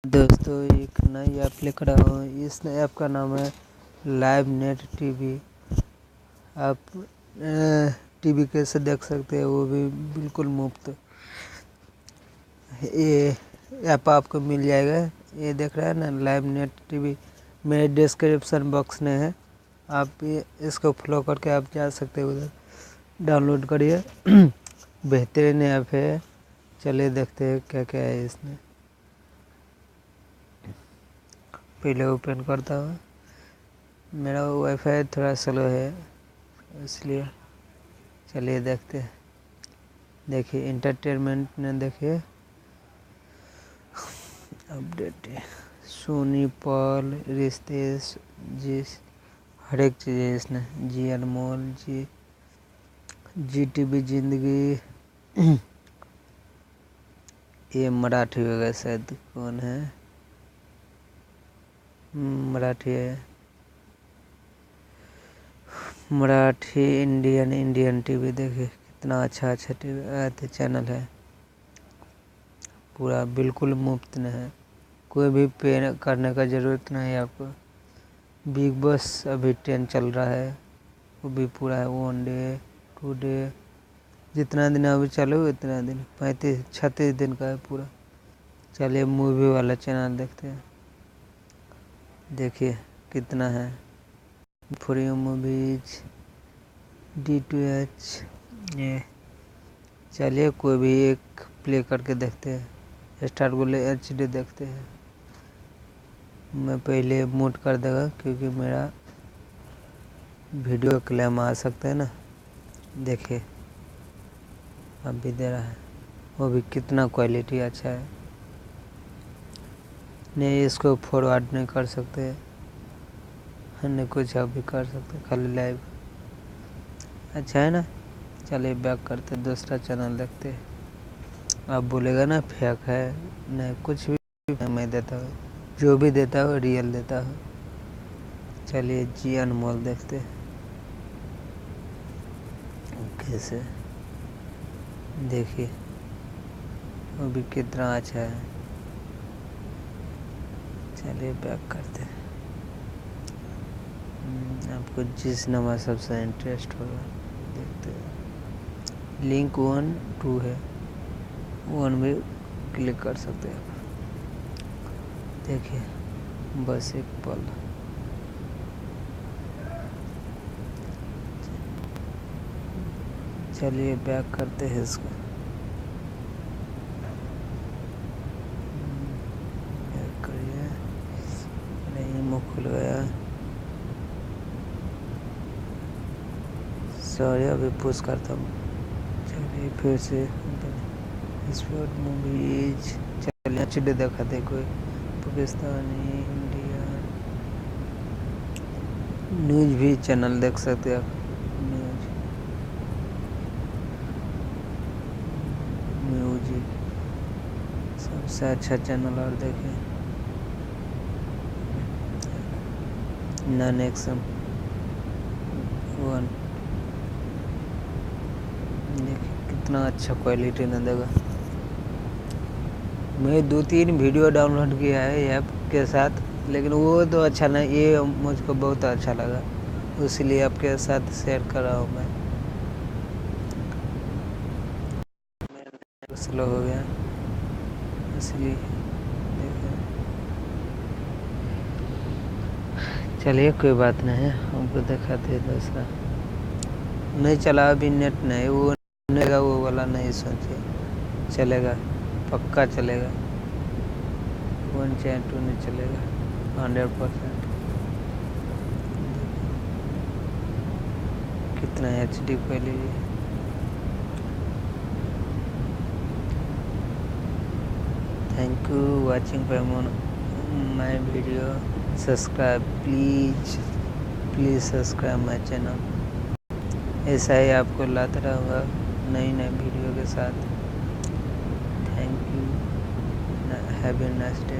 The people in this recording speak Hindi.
दोस्तों एक नई ऐप लेकर आया हूँ। इस नई ऐप का नाम है लाइव नेट टीवी। आप टीवी कैसे देख सकते हैं, वो भी बिल्कुल मुफ्त। ये ऐप आपको मिल जाएगा। ये देख रहे हैं ना, लाइव नेट टीवी मेरे डिस्क्रिप्शन बॉक्स में है। आप इसको फॉलो करके आप जा सकते हैं, उधर डाउनलोड करिए। बेहतरीन ऐप है। चलिए देखते हैं क्या क्या है इसमें। पहले ओपन करता हूँ। मेरा वाईफाई थोड़ा स्लो है, इसलिए चलिए देखते हैं। देखिए इंटरटेनमेंट ने देखिए अपडेट है। सोनी पॉल रिश्ते जिस हर एक चीज़ है इसमें। जी अनमोल जी टीवी जिंदगी। ये मराठी होगा शायद। कौन है? मराठी है। Marathi Indian TV. देखिए कितना अच्छा टीवी चैनल है। पूरा बिल्कुल मुफ्त में है। कोई भी पे करने का ज़रूरत नहीं है आपको। बिग बॉस अभी 10 चल रहा है, वो भी पूरा है। 1 डे 2 डे, जितना दिन अभी चालू उतना दिन, 35-36 दिन का है पूरा। चलिए मूवी वाला चैनल देखते हैं। देखिए कितना है। Free movies D2H। ये चलिए कोई भी एक प्ले करके देखते हैं। स्टार्ट गोले HD देखते हैं। मैं पहले म्यूट कर देगा, क्योंकि मेरा वीडियो क्लेम आ सकता है ना। देखिए अब भी दे रहा है, वो भी कितना क्वालिटी अच्छा है। नहीं इसको फॉरवर्ड नहीं कर सकते, नहीं कुछ अब भी कर सकते, खाली लाइव। अच्छा है ना। चलिए बैक करते दूसरा चैनल देखते हैं। आप बोलेगा ना फेक है, नहीं कुछ भी मैं देता हूँ, जो भी देता हूँ रियल देता हूँ। चलिए जी अनमोल देखते हैं कैसे। देखिए वो भी कितना अच्छा है। चलिए बैक करते हैं। आपको जिस नंबर सबसे इंटरेस्ट होगा देखते हैं। लिंक 1 2 है, 1 में क्लिक कर सकते हैं आप। देखिए बस एक पल। चलिए बैक करते हैं इसको। बैक करिए। नहीं मुँह खुल गया। सॉरी अभी पुश करता हूँ। चलिए फिर से स्पोर्ट मूवीज। चलिए HD दिखाते कोई पाकिस्तानी इंडिया न्यूज भी चैनल देख सकते हैं आप। म्यूजिक सबसे अच्छा चैनल। और देखें नन एक्सम 1। देखिए कितना अच्छा क्वालिटी न देगा। मैं 2-3 वीडियो डाउनलोड किया है ऐप के साथ, लेकिन वो तो अच्छा नहीं। ये मुझको बहुत अच्छा लगा, इसलिए आपके साथ शेयर कर रहा हूँ मैं। स्लो हो गया इसलिए। चलिए कोई बात नहीं है, हमको दिखाते हैं दूसरा। नहीं चला अभी नेट नहीं, वो नहीं वो वाला नहीं सोचिए। चलेगा पक्का चलेगा। 1 चाहे 2 नहीं चलेगा 100%। कितना HD क्वालिटी है। Thank you watching my video. Subscribe please subscribe my channel. ऐसा ही आपको लाता रहूँगा नई वीडियो के साथ। Thank you. Have a nice day.